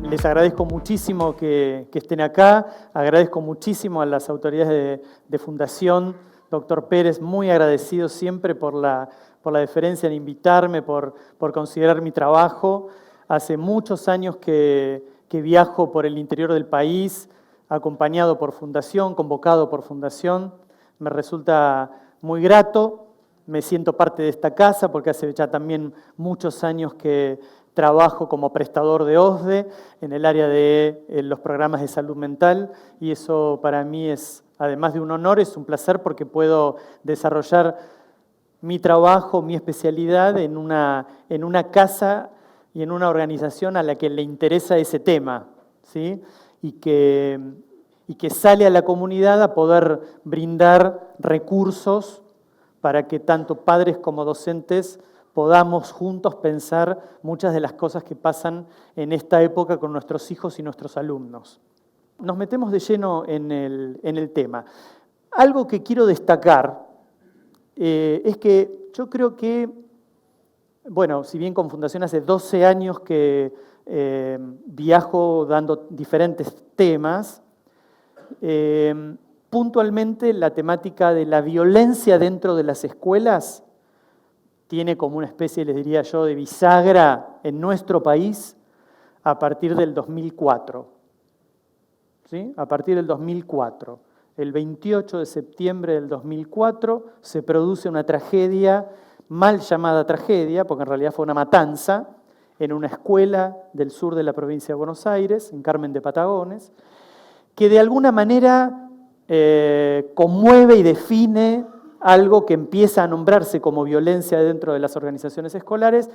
Les agradezco muchísimo que estén acá, agradezco muchísimo a las autoridades de Fundación, doctor Pérez, muy agradecido siempre por la deferencia en invitarme, por considerar mi trabajo. Hace muchos años que viajo por el interior del país, acompañado por Fundación, convocado por Fundación. Me resulta muy grato, me siento parte de esta casa porque hace ya también muchos años que trabajo como prestador de OSDE en el área de los programas de salud mental y eso para mí es, además de un honor, es un placer porque puedo desarrollar mi trabajo, mi especialidad en una casa y en una organización a la que le interesa ese tema, ¿sí? y que sale a la comunidad a poder brindar recursos para que tanto padres como docentes podamos juntos pensar muchas de las cosas que pasan en esta época con nuestros hijos y nuestros alumnos. Nos metemos de lleno en el tema. Algo que quiero destacar es que yo creo que, bueno, si bien con Fundación hace 12 años que viajo dando diferentes temas, puntualmente la temática de la violencia dentro de las escuelas tiene como una especie, les diría yo, de bisagra en nuestro país a partir del 2004. ¿Sí? A partir del 2004. El 28 de septiembre del 2004 se produce una tragedia, mal llamada tragedia, porque en realidad fue una matanza, en una escuela del sur de la provincia de Buenos Aires, en Carmen de Patagones, que de alguna manera conmueve y define algo que empieza a nombrarse como violencia dentro de las organizaciones escolares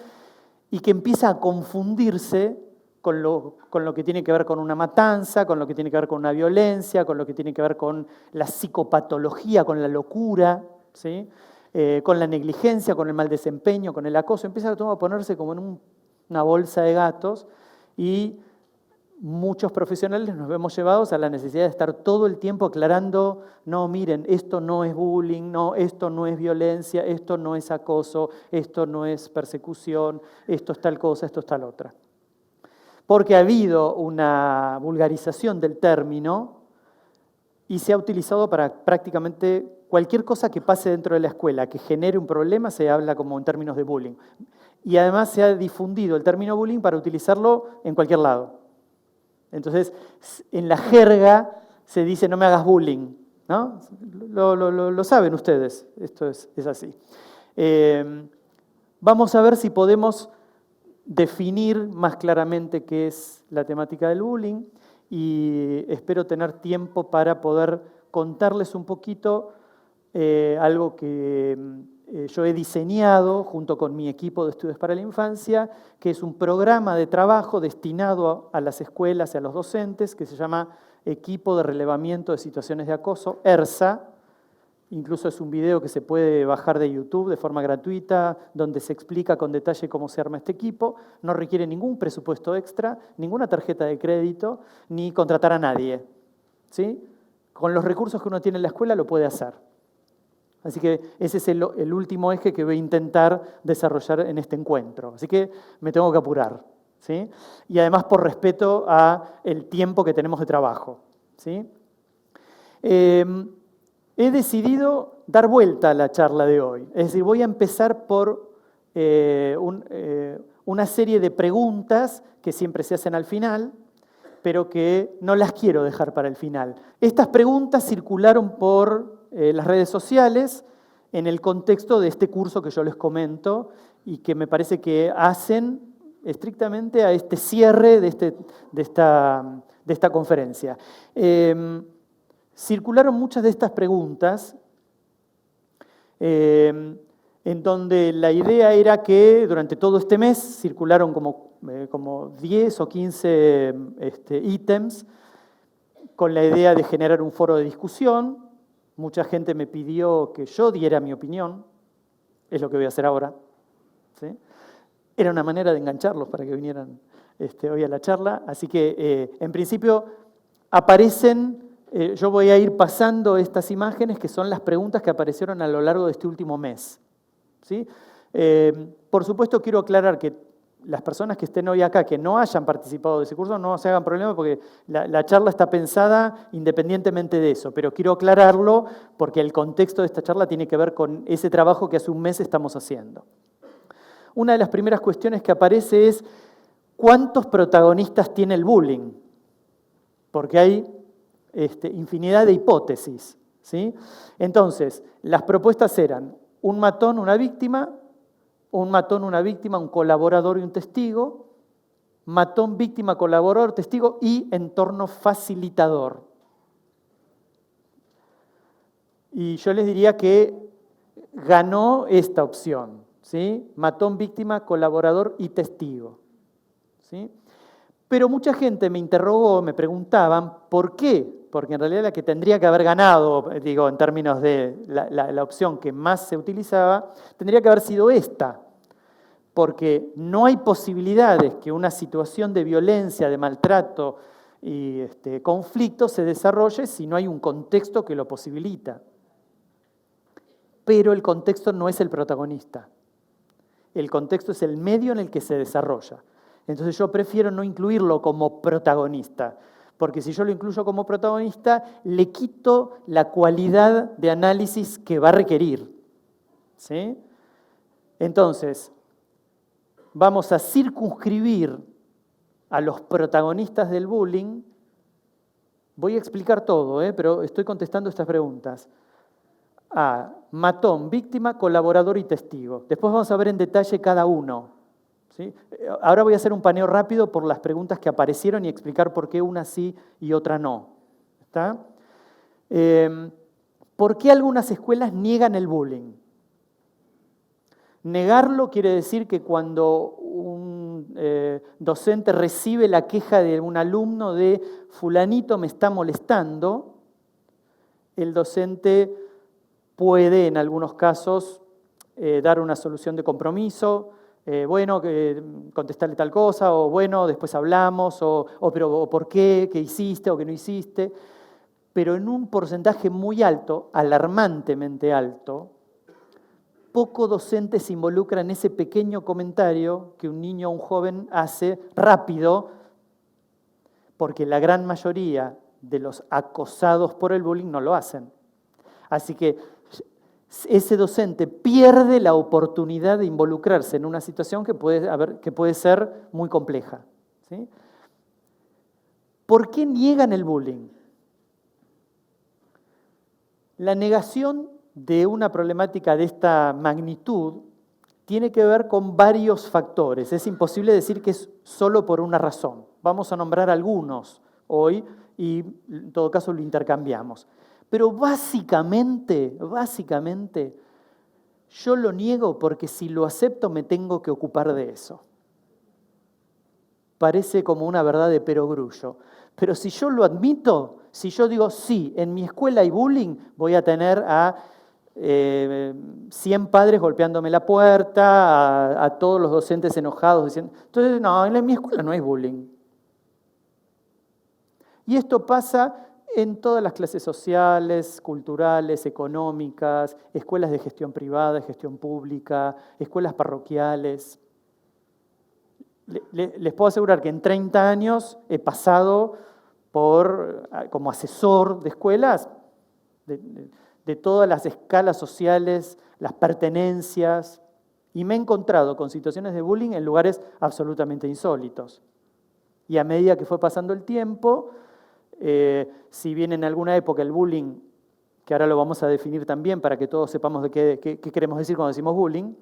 y que empieza a confundirse con lo que tiene que ver con una matanza, con lo que tiene que ver con una violencia, con lo que tiene que ver con la psicopatología, con la locura, ¿sí? Con la negligencia, con el mal desempeño, con el acoso. Empieza todo a ponerse como en una bolsa de gatos y muchos profesionales nos vemos llevados a la necesidad de estar todo el tiempo aclarando, no, miren, esto no es bullying, no, esto no es violencia, esto no es acoso, esto no es persecución, esto es tal cosa, esto es tal otra. Porque ha habido una vulgarización del término y se ha utilizado para prácticamente cualquier cosa que pase dentro de la escuela, que genere un problema, se habla como en términos de bullying. Y además se ha difundido el término bullying para utilizarlo en cualquier lado. Entonces, en la jerga se dice no me hagas bullying, ¿no? Lo saben ustedes, esto es así. Vamos a ver si podemos definir más claramente qué es la temática del bullying y espero tener tiempo para poder contarles un poquito algo que yo he diseñado junto con mi equipo de estudios para la infancia, que es un programa de trabajo destinado a las escuelas y a los docentes, que se llama Equipo de Relevamiento de Situaciones de Acoso, ERSA. Incluso es un video que se puede bajar de YouTube de forma gratuita, donde se explica con detalle cómo se arma este equipo. No requiere ningún presupuesto extra, ninguna tarjeta de crédito, ni contratar a nadie, ¿sí? Con los recursos que uno tiene en la escuela lo puede hacer. Así que ese es el último eje que voy a intentar desarrollar en este encuentro. Así que me tengo que apurar, ¿sí? Y además por respeto al tiempo que tenemos de trabajo, ¿sí? He decidido dar vuelta a la charla de hoy. Es decir, voy a empezar por una serie de preguntas que siempre se hacen al final, pero que no las quiero dejar para el final. Estas preguntas circularon por las redes sociales en el contexto de este curso que yo les comento y que me parece que hacen estrictamente a este cierre de esta conferencia. Circularon muchas de estas preguntas en donde la idea era que durante todo este mes circularon como 10 o 15 ítems con la idea de generar un foro de discusión. Mucha gente me pidió que yo diera mi opinión, es lo que voy a hacer ahora, ¿sí? Era una manera de engancharlos para que vinieran hoy a la charla. Así que, en principio, aparecen, yo voy a ir pasando estas imágenes que son las preguntas que aparecieron a lo largo de este último mes, ¿sí? Por supuesto, quiero aclarar que las personas que estén hoy acá, que no hayan participado de ese curso, no se hagan problema porque la charla está pensada independientemente de eso, pero quiero aclararlo porque el contexto de esta charla tiene que ver con ese trabajo que hace un mes estamos haciendo. Una de las primeras cuestiones que aparece es ¿cuántos protagonistas tiene el bullying? Porque hay infinidad de hipótesis, ¿sí? Entonces, las propuestas eran un matón, una víctima, un matón, una víctima, un colaborador y un testigo, matón, víctima, colaborador, testigo y entorno facilitador. Y yo les diría que ganó esta opción, ¿sí? Matón, víctima, colaborador y testigo, ¿sí? Pero mucha gente me interrogó, me preguntaban, ¿por qué? Porque en realidad la que tendría que haber ganado, digo, en términos de la opción que más se utilizaba, tendría que haber sido esta. Porque no hay posibilidades que una situación de violencia, de maltrato y conflicto se desarrolle si no hay un contexto que lo posibilita. Pero el contexto no es el protagonista. El contexto es el medio en el que se desarrolla. Entonces yo prefiero no incluirlo como protagonista, porque si yo lo incluyo como protagonista, le quito la cualidad de análisis que va a requerir, ¿sí? Entonces, vamos a circunscribir a los protagonistas del bullying. Voy a explicar todo, pero estoy contestando estas preguntas. A matón, víctima, colaborador y testigo. Después vamos a ver en detalle cada uno, ¿sí? Ahora voy a hacer un paneo rápido por las preguntas que aparecieron y explicar por qué una sí y otra no. ¿Está? ¿Por qué algunas escuelas niegan el bullying? Negarlo quiere decir que cuando un docente recibe la queja de un alumno de fulanito me está molestando, el docente puede en algunos casos dar una solución de compromiso, bueno, contestarle tal cosa, o bueno, después hablamos, pero ¿por qué? ¿Qué hiciste o qué no hiciste? Pero en un porcentaje muy alto, alarmantemente alto, poco docente se involucra en ese pequeño comentario que un niño o un joven hace rápido, porque la gran mayoría de los acosados por el bullying no lo hacen. Así que ese docente pierde la oportunidad de involucrarse en una situación que puede ser muy compleja, ¿sí? ¿Por qué niegan el bullying? La negación de una problemática de esta magnitud tiene que ver con varios factores. Es imposible decir que es solo por una razón. Vamos a nombrar algunos hoy y en todo caso lo intercambiamos. Pero básicamente, yo lo niego porque si lo acepto me tengo que ocupar de eso. Parece como una verdad de perogrullo. Pero si yo lo admito, si yo digo, sí, en mi escuela hay bullying, voy a tener a 100 padres golpeándome la puerta, a todos los docentes enojados diciendo, entonces no, en mi escuela no hay bullying. Y esto pasa en todas las clases sociales, culturales, económicas, escuelas de gestión privada, de gestión pública, escuelas parroquiales. Les puedo asegurar que en 30 años he pasado como asesor de escuelas, de todas las escalas sociales, las pertenencias, y me he encontrado con situaciones de bullying en lugares absolutamente insólitos. Y a medida que fue pasando el tiempo, si bien en alguna época el bullying, que ahora lo vamos a definir también para que todos sepamos de qué queremos decir cuando decimos bullying,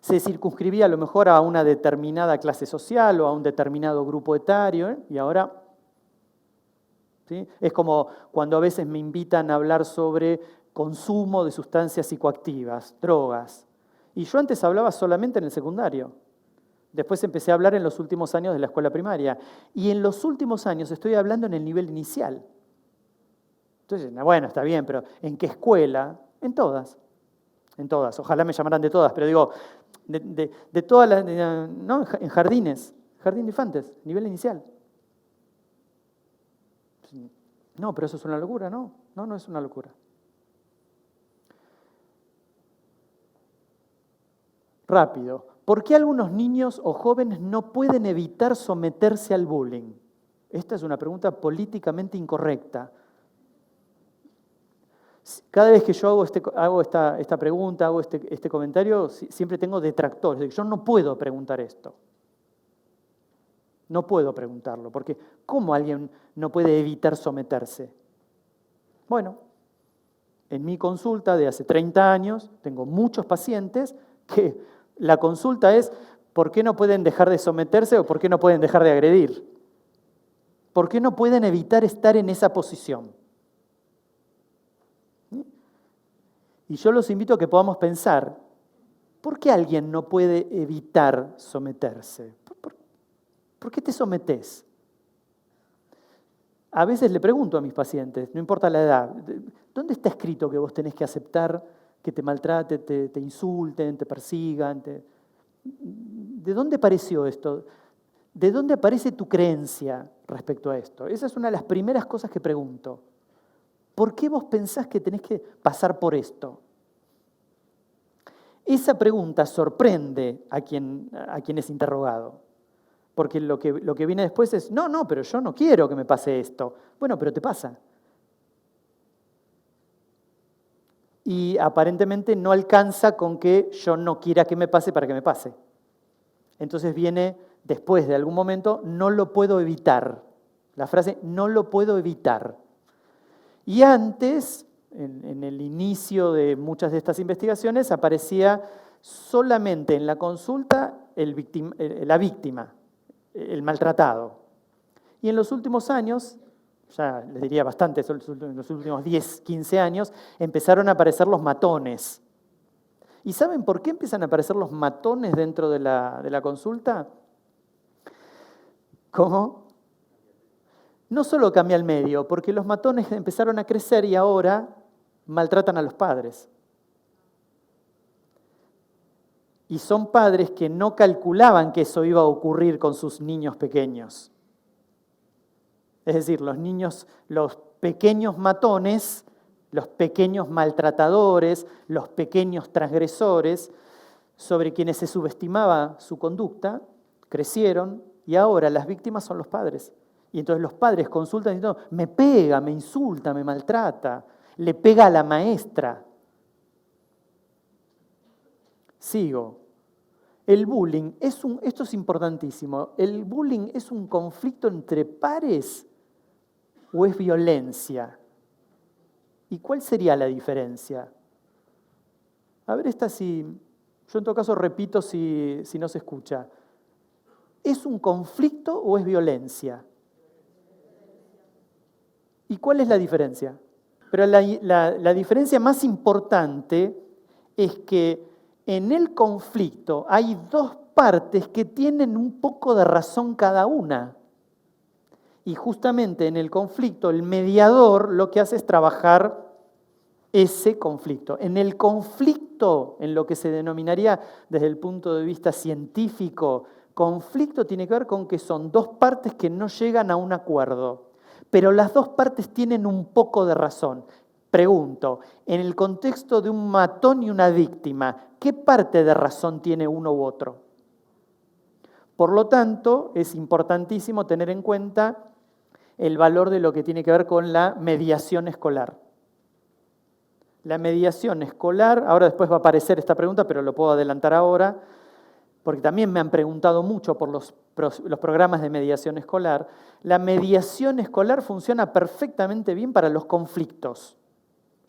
se circunscribía a lo mejor a una determinada clase social o a un determinado grupo etario, y ahora, ¿sí? Es como cuando a veces me invitan a hablar sobre consumo de sustancias psicoactivas, drogas. Y yo antes hablaba solamente en el secundario. Después empecé a hablar en los últimos años de la escuela primaria. Y en los últimos años estoy hablando en el nivel inicial. Entonces, bueno, está bien, pero ¿en qué escuela? En todas. En todas. Ojalá me llamaran de todas, pero digo, de todas las, ¿no? En jardines. Jardín de infantes, nivel inicial. No, pero eso es una locura, no. No es una locura. Rápido. ¿Por qué algunos niños o jóvenes no pueden evitar someterse al bullying? Esta es una pregunta políticamente incorrecta. Cada vez que yo hago esta pregunta, hago este comentario, siempre tengo detractores. Yo no puedo preguntar esto. No puedo preguntarlo, porque ¿cómo alguien no puede evitar someterse? Bueno, en mi consulta de hace 30 años, tengo muchos pacientes que la consulta es ¿por qué no pueden dejar de someterse o por qué no pueden dejar de agredir? ¿Por qué no pueden evitar estar en esa posición? Y yo los invito a que podamos pensar, ¿por qué alguien no puede evitar someterse? ¿Por qué te sometes? A veces le pregunto a mis pacientes, no importa la edad, ¿dónde está escrito que vos tenés que aceptar que te maltraten, te insulten, te persigan? ¿De dónde apareció esto? ¿De dónde aparece tu creencia respecto a esto? Esa es una de las primeras cosas que pregunto. ¿Por qué vos pensás que tenés que pasar por esto? Esa pregunta sorprende a quien es interrogado. Porque lo que viene después es, no, pero yo no quiero que me pase esto. Bueno, pero te pasa. Y aparentemente no alcanza con que yo no quiera que me pase para que me pase. Entonces viene después de algún momento, no lo puedo evitar. La frase, no lo puedo evitar. Y antes, en el inicio de muchas de estas investigaciones, aparecía solamente en la consulta la víctima, el maltratado. Y en los últimos años, ya les diría bastante, en los últimos 10, 15 años, empezaron a aparecer los matones. ¿Y saben por qué empiezan a aparecer los matones dentro de la consulta? ¿Cómo? No solo cambia el medio, porque los matones empezaron a crecer y ahora maltratan a los padres. Y son padres que no calculaban que eso iba a ocurrir con sus niños pequeños. Es decir, los pequeños matones, los pequeños maltratadores, los pequeños transgresores, sobre quienes se subestimaba su conducta, crecieron y ahora las víctimas son los padres. Y entonces los padres consultan diciendo, me pega, me insulta, me maltrata, le pega a la maestra. Sigo. El bullying, esto es importantísimo, ¿el bullying es un conflicto entre pares o es violencia? ¿Y cuál sería la diferencia? A ver, yo en todo caso repito si no se escucha. ¿Es un conflicto o es violencia? ¿Y cuál es la diferencia? Pero la diferencia más importante es que en el conflicto hay dos partes que tienen un poco de razón cada una. Y justamente en el conflicto el mediador lo que hace es trabajar ese conflicto. En el conflicto, en lo que se denominaría desde el punto de vista científico, conflicto tiene que ver con que son dos partes que no llegan a un acuerdo, pero las dos partes tienen un poco de razón. Pregunto, en el contexto de un matón y una víctima, ¿qué parte de razón tiene uno u otro? Por lo tanto, es importantísimo tener en cuenta el valor de lo que tiene que ver con la mediación escolar. La mediación escolar, ahora después va a aparecer esta pregunta, pero lo puedo adelantar ahora, porque también me han preguntado mucho por los programas de mediación escolar. La mediación escolar funciona perfectamente bien para los conflictos.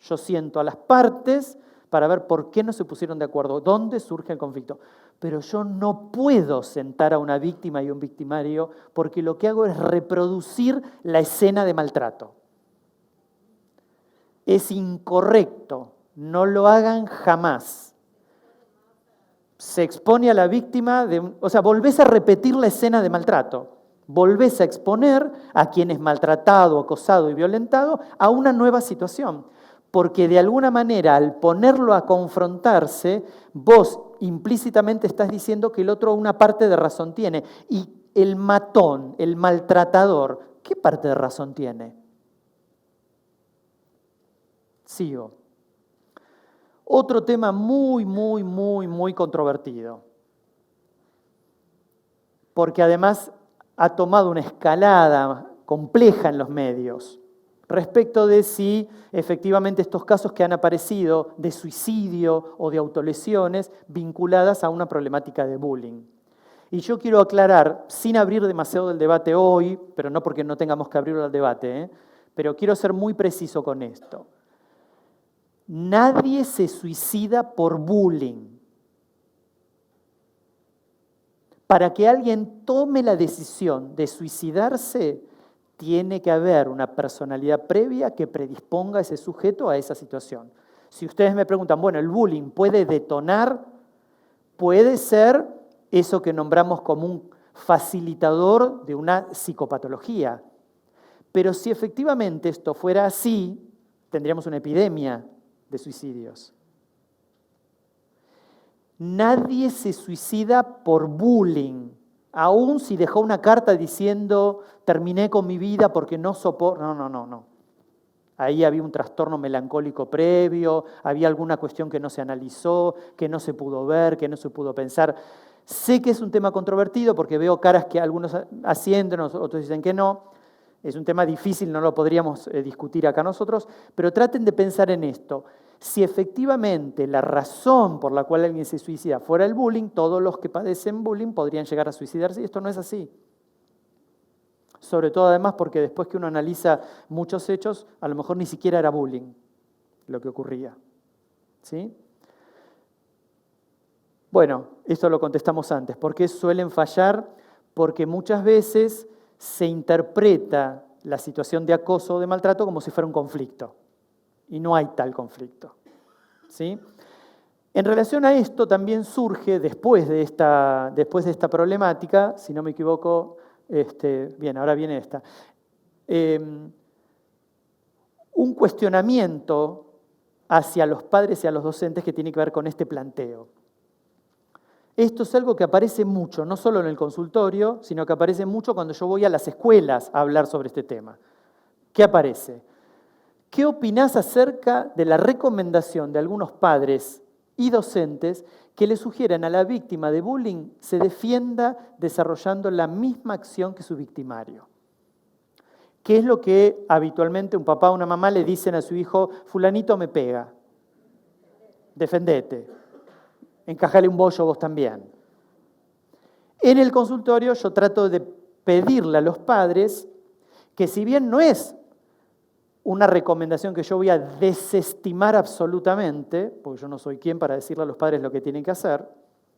Yo siento a las partes para ver por qué no se pusieron de acuerdo, dónde surge el conflicto. Pero yo no puedo sentar a una víctima y un victimario porque lo que hago es reproducir la escena de maltrato. Es incorrecto, no lo hagan jamás. Se expone a la víctima, volvés a repetir la escena de maltrato. Volvés a exponer a quien es maltratado, acosado y violentado a una nueva situación. Porque de alguna manera, al ponerlo a confrontarse, vos implícitamente estás diciendo que el otro una parte de razón tiene. Y el matón, el maltratador, ¿qué parte de razón tiene? Sigo. Otro tema muy controvertido, porque además ha tomado una escalada compleja en los medios respecto de si efectivamente estos casos que han aparecido de suicidio o de autolesiones vinculadas a una problemática de bullying. Y yo quiero aclarar, sin abrir demasiado el debate hoy, pero no porque no tengamos que abrirlo al debate, pero quiero ser muy preciso con esto. Nadie se suicida por bullying. Para que alguien tome la decisión de suicidarse, tiene que haber una personalidad previa que predisponga a ese sujeto a esa situación. Si ustedes me preguntan, bueno, ¿el bullying puede detonar? Puede ser eso que nombramos como un facilitador de una psicopatología. Pero si efectivamente esto fuera así, tendríamos una epidemia de suicidios. Nadie se suicida por bullying, aun si dejó una carta diciendo terminé con mi vida porque no soporto. No. Ahí había un trastorno melancólico previo, había alguna cuestión que no se analizó, que no se pudo ver, que no se pudo pensar. Sé que es un tema controvertido porque veo caras que algunos asienten, otros dicen que no. Es un tema difícil, no lo podríamos discutir acá nosotros, pero traten de pensar en esto. Si efectivamente la razón por la cual alguien se suicida fuera el bullying, todos los que padecen bullying podrían llegar a suicidarse, y esto no es así. Sobre todo además porque después que uno analiza muchos hechos, a lo mejor ni siquiera era bullying lo que ocurría. ¿Sí? Bueno, esto lo contestamos antes. ¿Por qué suelen fallar? Porque muchas veces se interpreta la situación de acoso o de maltrato como si fuera un conflicto. Y no hay tal conflicto. ¿Sí? En relación a esto también surge, después de esta problemática, si no me equivoco, bien, ahora viene esta, un cuestionamiento hacia los padres y a los docentes que tiene que ver con este planteo. Esto es algo que aparece mucho, no solo en el consultorio, sino que aparece mucho cuando yo voy a las escuelas a hablar sobre este tema. ¿Qué aparece? ¿Qué opinás acerca de la recomendación de algunos padres y docentes que le sugieren a la víctima de bullying se defienda desarrollando la misma acción que su victimario? ¿Qué es lo que habitualmente un papá o una mamá le dicen a su hijo? Fulanito me pega, defendete, encajale un bollo vos también. En el consultorio yo trato de pedirle a los padres que, si bien no es una recomendación que yo voy a desestimar absolutamente, porque yo no soy quien para decirle a los padres lo que tienen que hacer,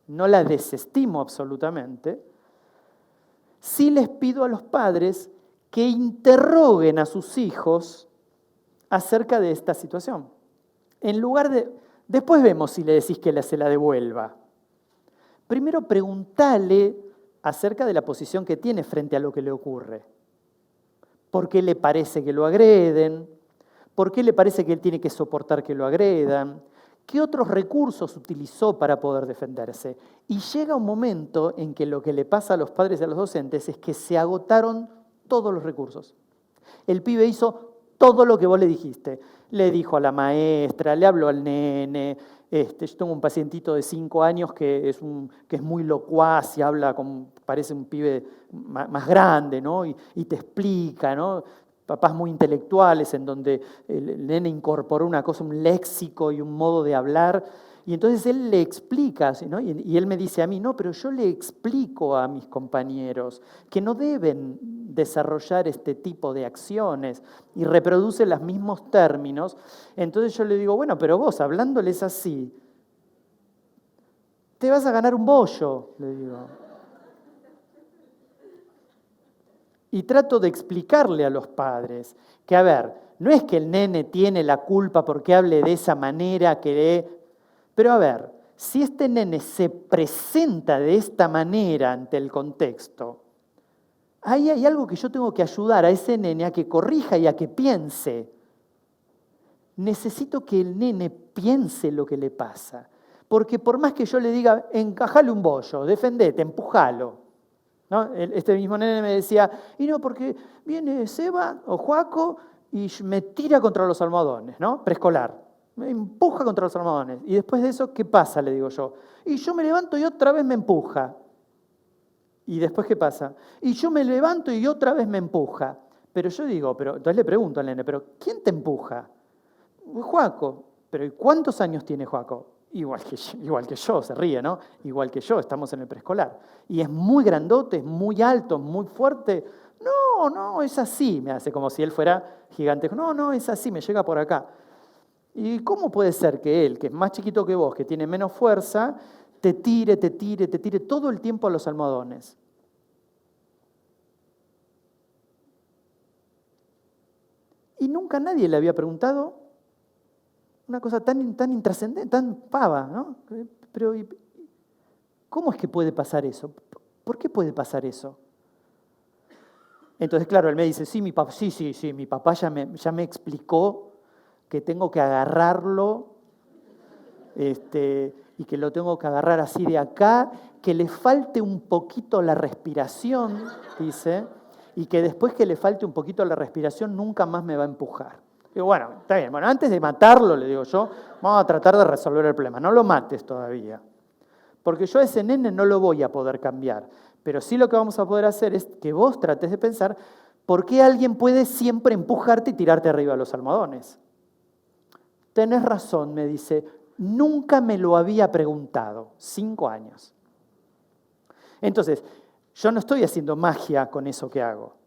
no la desestimo absolutamente, sí les pido a los padres que interroguen a sus hijos acerca de esta situación. En lugar de... Después vemos si le decís que se la devuelva. Primero preguntale acerca de la posición que tiene frente a lo que le ocurre. ¿Por qué le parece que lo agreden? ¿Por qué le parece que él tiene que soportar que lo agredan? ¿Qué otros recursos utilizó para poder defenderse? Y llega un momento en que lo que le pasa a los padres y a los docentes es que se agotaron todos los recursos. El pibe hizo todo lo que vos le dijiste. Le dijo a la maestra, le habló al nene. Yo tengo un pacientito de 5 años que es muy locuaz y habla parece un pibe más grande, ¿no? Y te explica, ¿no? Papás muy intelectuales en donde el nene incorporó una cosa, un léxico y un modo de hablar. Y entonces él le explica, ¿no? Y él me dice a mí, no, pero yo le explico a mis compañeros que no deben desarrollar este tipo de acciones, y reproduce los mismos términos. Entonces yo le digo, bueno, pero vos hablándoles así, te vas a ganar un bollo, le digo. Y trato de explicarle a los padres que, a ver, no es que el nene tiene la culpa porque hable de esa manera, pero a ver, si este nene se presenta de esta manera ante el contexto, ahí hay algo que yo tengo que ayudar a ese nene a que corrija y a que piense. Necesito que el nene piense lo que le pasa. Porque por más que yo le diga, encajale un bollo, defendete, empujalo, ¿no? Este mismo nene me decía, y no, porque viene Seba o Joaco y me tira contra los almohadones, ¿no? Preescolar. Me empuja contra los almohadones. Y después de eso, ¿qué pasa? Le digo yo. Y yo me levanto y otra vez me empuja. ¿Y después qué pasa? Y yo me levanto y otra vez me empuja. Pero yo digo, entonces le pregunto al nene, ¿pero quién te empuja? Joaco. ¿Pero ¿y cuántos años tiene Joaco? Igual que yo, se ríe, ¿no? Igual que yo, estamos en el preescolar. Y es muy grandote, es muy alto, muy fuerte. No, es así, me hace como si él fuera gigante. No, es así, me llega por acá. ¿Y cómo puede ser que él, que es más chiquito que vos, que tiene menos fuerza, te tire todo el tiempo a los almohadones? Y nunca nadie le había preguntado una cosa tan intrascendente, tan pava, ¿no? Pero ¿cómo es que puede pasar eso? ¿Por qué puede pasar eso? Entonces, claro, él me dice, sí, mi papá ya me explicó que tengo que agarrarlo y que lo tengo que agarrar así de acá, que le falte un poquito la respiración, dice, y que después que le falte un poquito la respiración nunca más me va a empujar. Digo, bueno, está bien, bueno, antes de matarlo, le digo yo, vamos a tratar de resolver el problema, no lo mates todavía, porque yo a ese nene no lo voy a poder cambiar, pero sí lo que vamos a poder hacer es que vos trates de pensar por qué alguien puede siempre empujarte y tirarte arriba de los almohadones. Tenés razón, me dice, nunca me lo había preguntado, 5 años. Entonces, yo no estoy haciendo magia con eso que hago,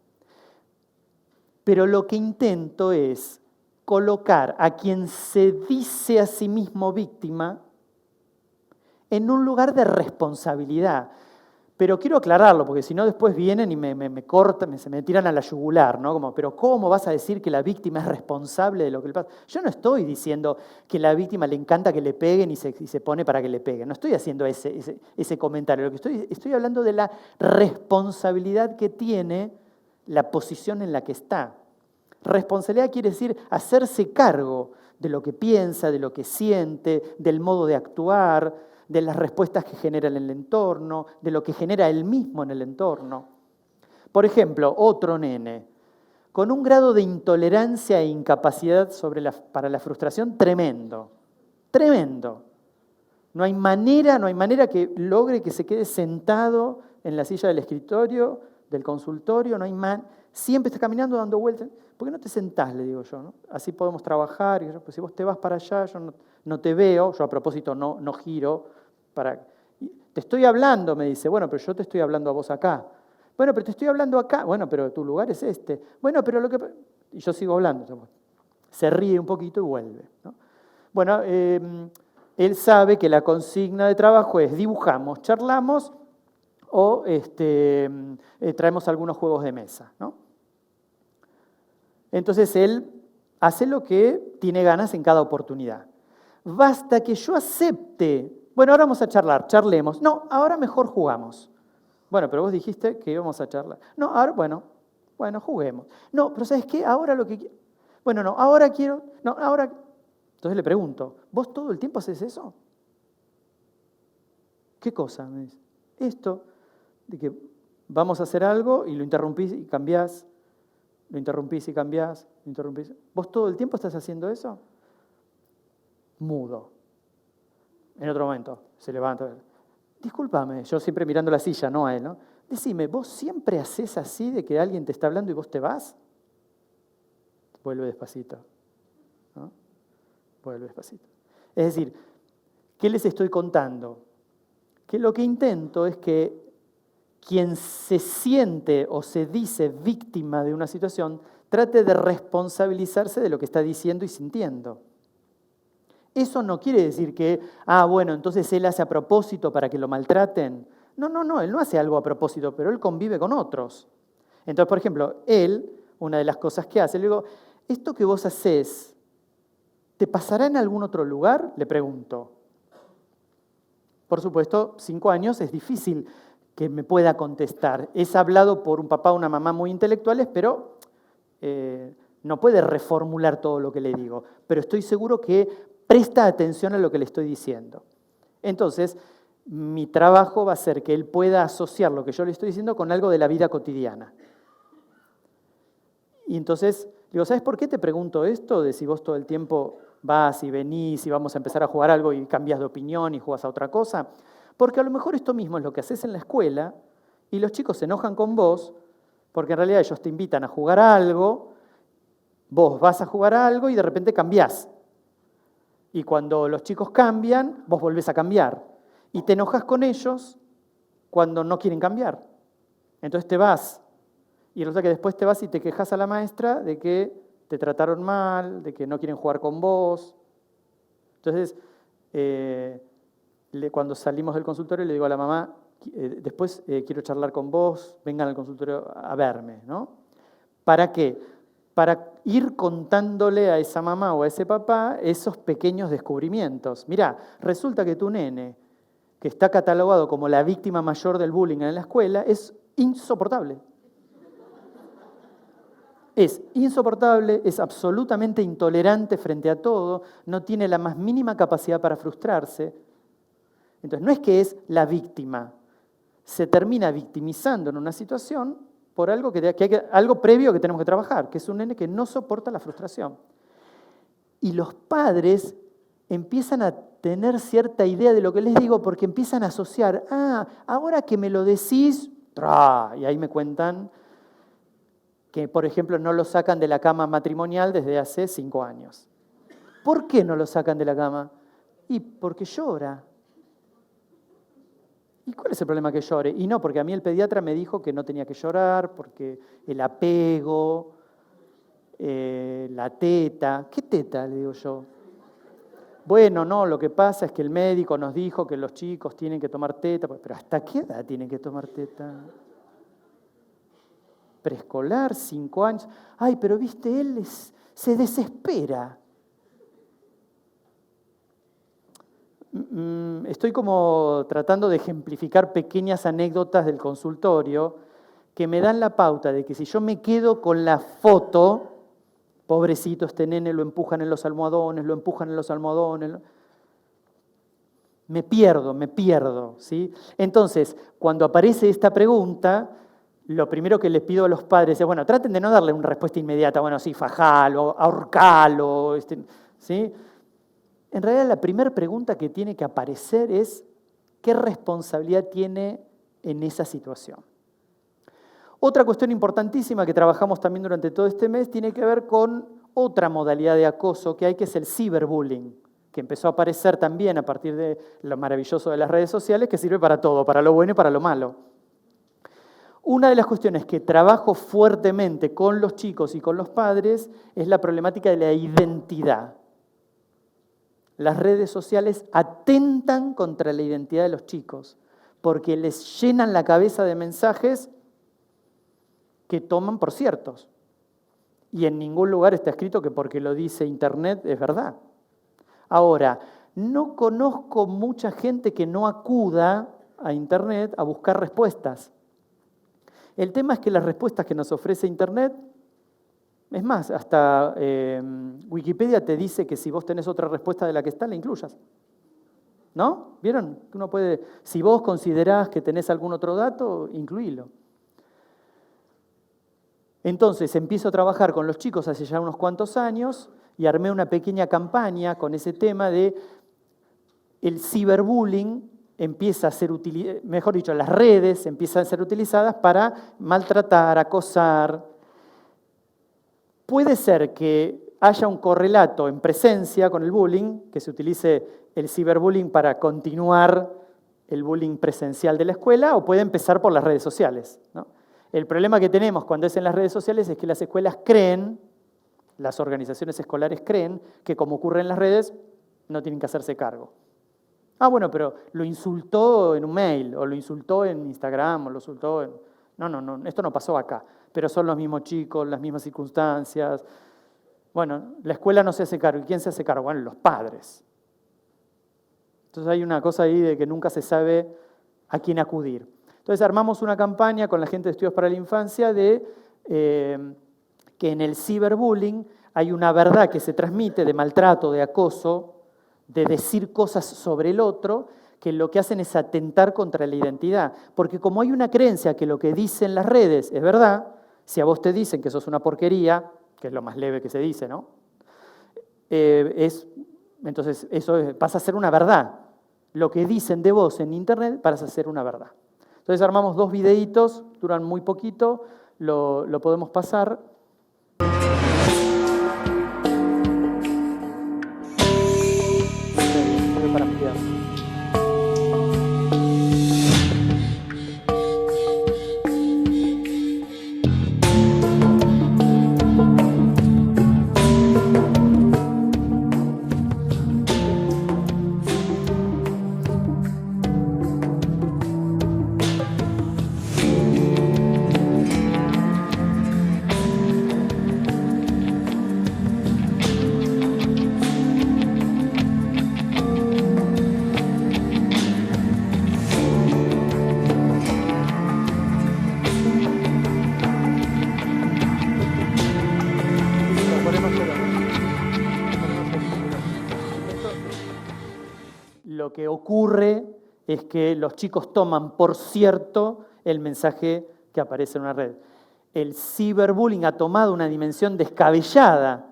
pero lo que intento es colocar a quien se dice a sí mismo víctima en un lugar de responsabilidad. Pero quiero aclararlo, porque si no después vienen y me cortan, se me tiran a la yugular, ¿no? Como, pero ¿cómo vas a decir que la víctima es responsable de lo que le pasa? Yo no estoy diciendo que a la víctima le encanta que le peguen y se pone para que le peguen. No estoy haciendo ese comentario. Lo que estoy hablando de la responsabilidad que tiene la posición en la que está. Responsabilidad quiere decir hacerse cargo de lo que piensa, de lo que siente, del modo de actuar, de las respuestas que genera en el entorno, de lo que genera él mismo en el entorno. Por ejemplo, otro nene, con un grado de intolerancia e incapacidad para la frustración tremendo, tremendo. No hay manera que logre que se quede sentado en la silla del escritorio, del consultorio, siempre está caminando, dando vueltas. ¿Por qué no te sentás? Le digo yo, ¿no? Así podemos trabajar. Y yo, pues si vos te vas para allá, yo no te veo. Yo a propósito no giro. Te estoy hablando, me dice. Bueno, pero yo te estoy hablando a vos acá. Bueno, pero te estoy hablando acá. Bueno, pero tu lugar es este. Bueno, pero Y yo sigo hablando. Se ríe un poquito y vuelve, ¿no? Bueno, él sabe que la consigna de trabajo es dibujamos, charlamos o traemos algunos juegos de mesa, ¿no? Entonces él hace lo que tiene ganas en cada oportunidad. Basta que yo acepte, bueno, ahora vamos a charlar, charlemos. No, ahora mejor jugamos. Bueno, pero vos dijiste que íbamos a charlar. No, ahora, bueno, juguemos. No, pero ¿sabes qué? Ahora lo que... Bueno, no, ahora quiero... No, ahora... Entonces le pregunto, ¿vos todo el tiempo haces eso? ¿Qué cosa? Me dice. Esto, de que vamos a hacer algo y lo interrumpís y cambiás, lo interrumpís y cambiás, lo interrumpís. ¿Vos todo el tiempo estás haciendo eso? Mudo. En otro momento se levanta. Discúlpame, yo siempre mirando la silla, no a él, ¿no? Decime, ¿vos siempre haces así de que alguien te está hablando y vos te vas? Vuelve despacito, ¿no? Vuelve despacito. Es decir, ¿qué les estoy contando? Que lo que intento es que quien se siente o se dice víctima de una situación trate de responsabilizarse de lo que está diciendo y sintiendo. Eso no quiere decir que, bueno, entonces él hace a propósito para que lo maltraten. No, él no hace algo a propósito, pero él convive con otros. Entonces, por ejemplo, él, una de las cosas que hace, le digo, ¿esto que vos hacés, te pasará en algún otro lugar? Le pregunto. Por supuesto, 5 años es difícil que me pueda contestar. Es hablado por un papá o una mamá muy intelectuales, pero no puede reformular todo lo que le digo. Pero estoy seguro que presta atención a lo que le estoy diciendo. Entonces, mi trabajo va a ser que él pueda asociar lo que yo le estoy diciendo con algo de la vida cotidiana. Y entonces, digo, ¿sabes por qué te pregunto esto? De si vos todo el tiempo vas y venís y vamos a empezar a jugar algo y cambias de opinión y jugás a otra cosa. Porque a lo mejor esto mismo es lo que haces en la escuela y los chicos se enojan con vos porque en realidad ellos te invitan a jugar a algo, vos vas a jugar a algo y de repente cambiás. Y cuando los chicos cambian, vos volvés a cambiar. Y te enojas con ellos cuando no quieren cambiar. Entonces te vas. Y resulta que después te vas y te quejas a la maestra de que te trataron mal, de que no quieren jugar con vos. Entonces, cuando salimos del consultorio le digo a la mamá, después quiero charlar con vos, vengan al consultorio a verme, ¿no? ¿Para qué? Para ir contándole a esa mamá o a ese papá esos pequeños descubrimientos. Mirá, resulta que tu nene, que está catalogado como la víctima mayor del bullying en la escuela, es insoportable. Es insoportable, es absolutamente intolerante frente a todo, no tiene la más mínima capacidad para frustrarse. Entonces, no es que es la víctima, se termina victimizando en una situación por algo, algo previo que tenemos que trabajar, que es un nene que no soporta la frustración. Y los padres empiezan a tener cierta idea de lo que les digo porque empiezan a asociar, ahora que me lo decís, y ahí me cuentan que, por ejemplo, no lo sacan de la cama matrimonial desde hace 5 años. ¿Por qué no lo sacan de la cama? Y porque llora. ¿Y cuál es el problema que llore? Y no, porque a mí el pediatra me dijo que no tenía que llorar, porque el apego, la teta. ¿Qué teta? Le digo yo. Bueno, no, lo que pasa es que el médico nos dijo que los chicos tienen que tomar teta. Pero ¿hasta qué edad tienen que tomar teta? Preescolar, 5 años. Ay, pero viste, él se desespera. Estoy como tratando de ejemplificar pequeñas anécdotas del consultorio que me dan la pauta de que si yo me quedo con la foto, pobrecito este nene, lo empujan en los almohadones, me pierdo, ¿sí? Entonces, cuando aparece esta pregunta, lo primero que les pido a los padres es, bueno, traten de no darle una respuesta inmediata, bueno, sí, fajalo, ahorcalo, ¿sí? En realidad la primera pregunta que tiene que aparecer es, ¿qué responsabilidad tiene en esa situación? Otra cuestión importantísima que trabajamos también durante todo este mes tiene que ver con otra modalidad de acoso que hay, que es el ciberbullying, que empezó a aparecer también a partir de lo maravilloso de las redes sociales, que sirve para todo, para lo bueno y para lo malo. Una de las cuestiones que trabajo fuertemente con los chicos y con los padres es la problemática de la identidad. Las redes sociales atentan contra la identidad de los chicos porque les llenan la cabeza de mensajes que toman por ciertos. Y en ningún lugar está escrito que porque lo dice Internet es verdad. Ahora, no conozco mucha gente que no acuda a Internet a buscar respuestas. El tema es que las respuestas que nos ofrece Internet, es más, hasta Wikipedia te dice que si vos tenés otra respuesta de la que está, la incluyas. ¿No? ¿Vieron? Uno puede, si vos considerás que tenés algún otro dato, incluílo. Entonces empiezo a trabajar con los chicos hace ya unos cuantos años y armé una pequeña campaña con ese tema de el ciberbullying empieza a ser utilizado, mejor dicho, las redes empiezan a ser utilizadas para maltratar, acosar. Puede ser que haya un correlato en presencia con el bullying, que se utilice el ciberbullying para continuar el bullying presencial de la escuela, o puede empezar por las redes sociales, ¿no? El problema que tenemos cuando es en las redes sociales es que las escuelas creen, las organizaciones escolares creen, que como ocurre en las redes, no tienen que hacerse cargo. Bueno, pero lo insultó en un mail, o lo insultó en Instagram, o lo insultó en... No, esto no pasó acá, pero son los mismos chicos, las mismas circunstancias. Bueno, la escuela no se hace cargo. ¿Y quién se hace cargo? Bueno, los padres. Entonces hay una cosa ahí de que nunca se sabe a quién acudir. Entonces armamos una campaña con la gente de Estudios para la Infancia de que en el ciberbullying hay una verdad que se transmite de maltrato, de acoso, de decir cosas sobre el otro, que lo que hacen es atentar contra la identidad. Porque como hay una creencia que lo que dicen las redes es verdad, si a vos te dicen que sos una porquería, que es lo más leve que se dice, ¿no? Entonces eso pasa a ser una verdad. Lo que dicen de vos en internet pasa a ser una verdad. Entonces armamos 2 videitos, duran muy poquito, lo podemos pasar. Para ampliar. Lo que ocurre es que los chicos toman por cierto el mensaje que aparece en una red. El ciberbullying ha tomado una dimensión descabellada,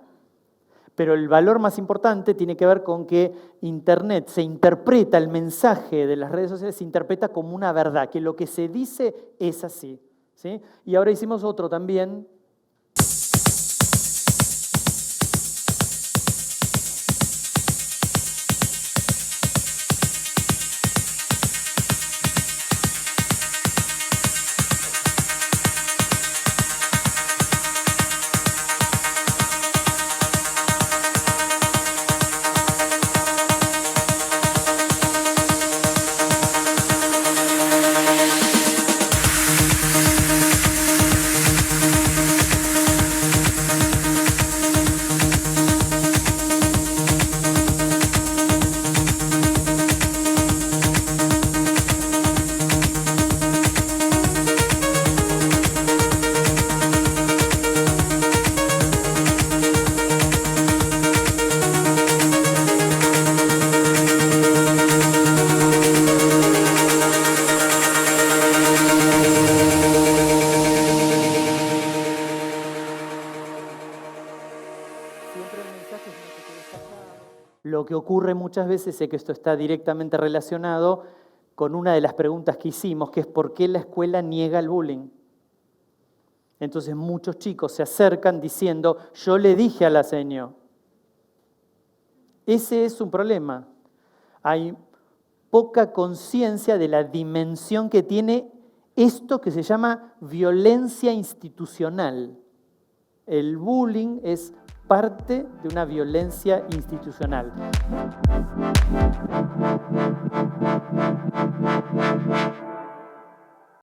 pero el valor más importante tiene que ver con que Internet se interpreta, el mensaje de las redes sociales se interpreta como una verdad, que lo que se dice es así, ¿sí? Y ahora hicimos otro también. Lo que ocurre muchas veces es que esto está directamente relacionado con una de las preguntas que hicimos, que es ¿por qué la escuela niega el bullying? Entonces muchos chicos se acercan diciendo, yo le dije a la seño. Ese es un problema. Hay poca conciencia de la dimensión que tiene esto que se llama violencia institucional. El bullying es parte de una violencia institucional.